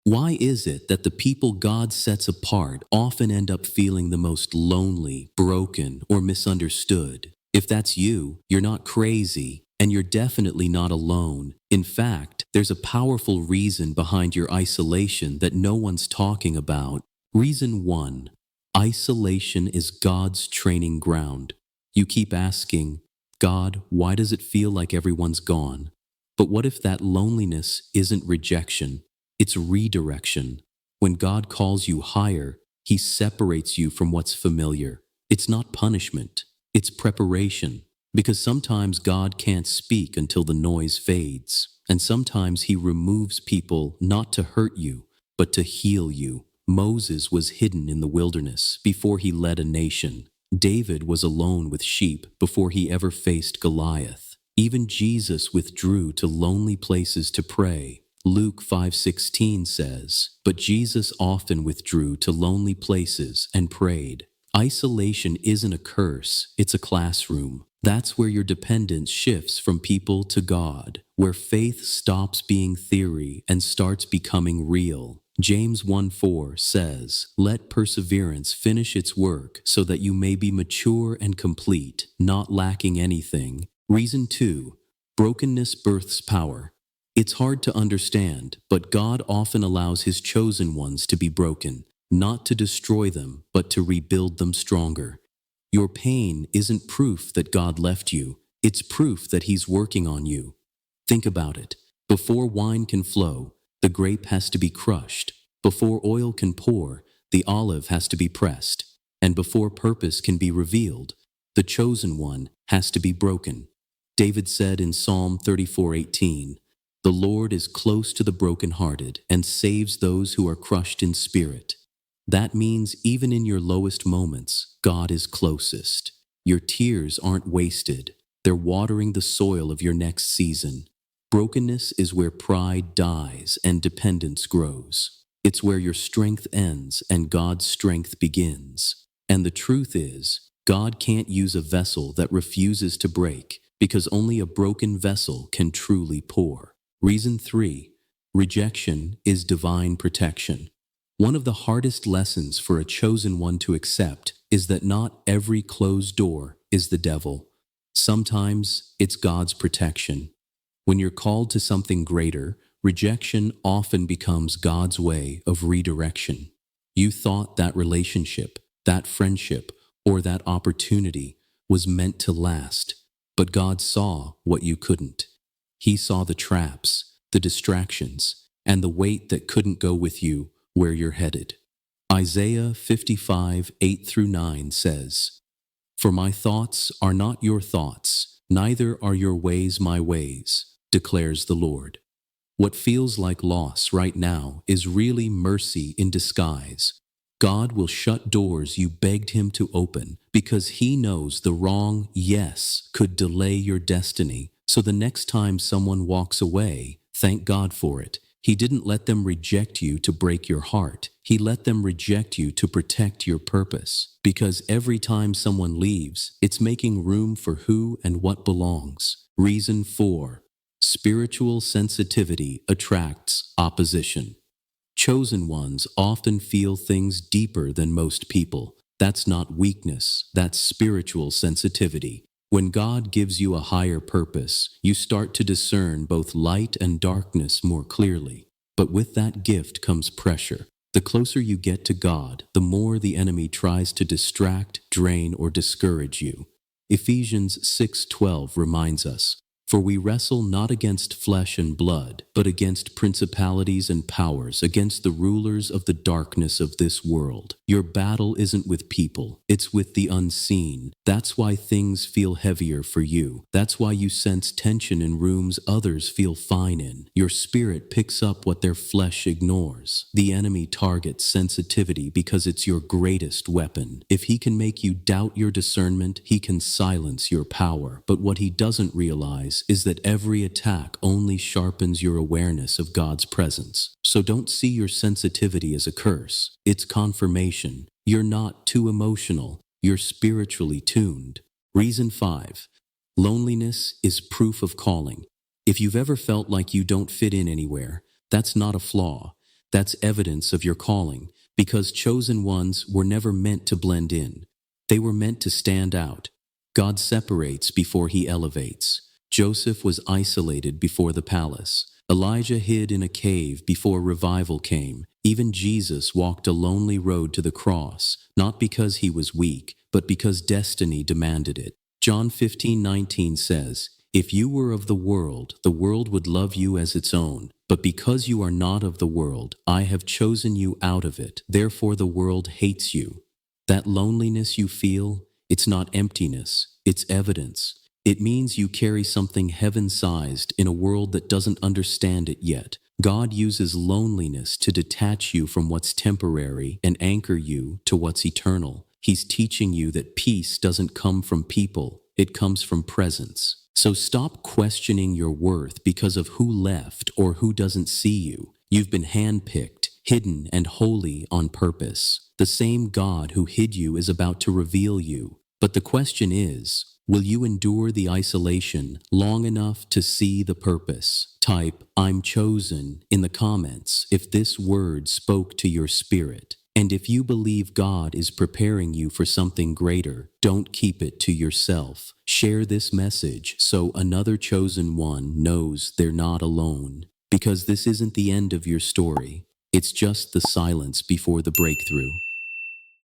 Why is it that the people God sets apart often end up feeling the most lonely, broken, or misunderstood? If that's you, you're not crazy, and you're definitely not alone. In fact, there's a powerful reason behind your isolation that no one's talking about. Reason 1. Isolation is God's training ground. You keep asking, God, why does it feel like everyone's gone? But what if that loneliness isn't rejection? It's redirection. When God calls you higher, He separates you from what's familiar. It's not punishment, it's preparation. Because sometimes God can't speak until the noise fades. And sometimes He removes people not to hurt you, but to heal you. Moses was hidden in the wilderness before he led a nation. David was alone with sheep before he ever faced Goliath. Even Jesus withdrew to lonely places to pray. Luke 5:16 says, "But Jesus often withdrew to lonely places and prayed." Isolation isn't a curse, it's a classroom. That's where your dependence shifts from people to God, where faith stops being theory and starts becoming real. James 1:4 says, "Let perseverance finish its work so that you may be mature and complete, not lacking anything." Reason 2, brokenness births power. It's hard to understand, but God often allows His chosen ones to be broken, not to destroy them, but to rebuild them stronger. Your pain isn't proof that God left you, it's proof that He's working on you. Think about it. Before wine can flow, the grape has to be crushed. Before oil can pour, the olive has to be pressed. And before purpose can be revealed, the chosen one has to be broken. David said in Psalm 34:18, "The Lord is close to the brokenhearted and saves those who are crushed in spirit." That means even in your lowest moments, God is closest. Your tears aren't wasted. They're watering the soil of your next season. Brokenness is where pride dies and dependence grows. It's where your strength ends and God's strength begins. And the truth is, God can't use a vessel that refuses to break, because only a broken vessel can truly pour. Reason 3, rejection is divine protection. One of the hardest lessons for a chosen one to accept is that not every closed door is the devil. Sometimes it's God's protection. When you're called to something greater, rejection often becomes God's way of redirection. You thought that relationship, that friendship, or that opportunity was meant to last, but God saw what you couldn't. He saw the traps, the distractions, and the weight that couldn't go with you where you're headed. Isaiah 55:8-9 says, "For my thoughts are not your thoughts, neither are your ways my ways, declares the Lord." What feels like loss right now is really mercy in disguise. God will shut doors you begged Him to open because He knows the wrong yes could delay your destiny. So the next time someone walks away, thank God for it. He didn't let them reject you to break your heart. He let them reject you to protect your purpose. Because every time someone leaves, it's making room for who and what belongs. Reason 4, spiritual sensitivity attracts opposition. Chosen ones often feel things deeper than most people. That's not weakness, that's spiritual sensitivity. When God gives you a higher purpose, you start to discern both light and darkness more clearly. But with that gift comes pressure. The closer you get to God, the more the enemy tries to distract, drain, or discourage you. Ephesians 6:12 reminds us, "For we wrestle not against flesh and blood, but against principalities and powers, against the rulers of the darkness of this world." Your battle isn't with people, it's with the unseen. That's why things feel heavier for you. That's why you sense tension in rooms others feel fine in. Your spirit picks up what their flesh ignores. The enemy targets sensitivity because it's your greatest weapon. If he can make you doubt your discernment, he can silence your power. But what he doesn't realize is that every attack only sharpens your awareness of God's presence. So don't see your sensitivity as a curse. It's confirmation. You're not too emotional. You're spiritually tuned. Reason 5. Loneliness is proof of calling. If you've ever felt like you don't fit in anywhere, that's not a flaw. That's evidence of your calling, because chosen ones were never meant to blend in. They were meant to stand out. God separates before he elevates. Joseph was isolated before the palace. Elijah hid in a cave before revival came. Even Jesus walked a lonely road to the cross, not because he was weak, but because destiny demanded it. John 15:19 says, "If you were of the world would love you as its own. But because you are not of the world, I have chosen you out of it. Therefore the world hates you." That loneliness you feel, it's not emptiness, it's evidence. It means you carry something heaven-sized in a world that doesn't understand it yet. God uses loneliness to detach you from what's temporary and anchor you to what's eternal. He's teaching you that peace doesn't come from people, it comes from presence. So stop questioning your worth because of who left or who doesn't see you. You've been handpicked, hidden, and holy on purpose. The same God who hid you is about to reveal you. But the question is, will you endure the isolation long enough to see the purpose? Type, "I'm chosen," in the comments if this word spoke to your spirit. And if you believe God is preparing you for something greater, don't keep it to yourself. Share this message so another chosen one knows they're not alone. Because this isn't the end of your story. It's just the silence before the breakthrough.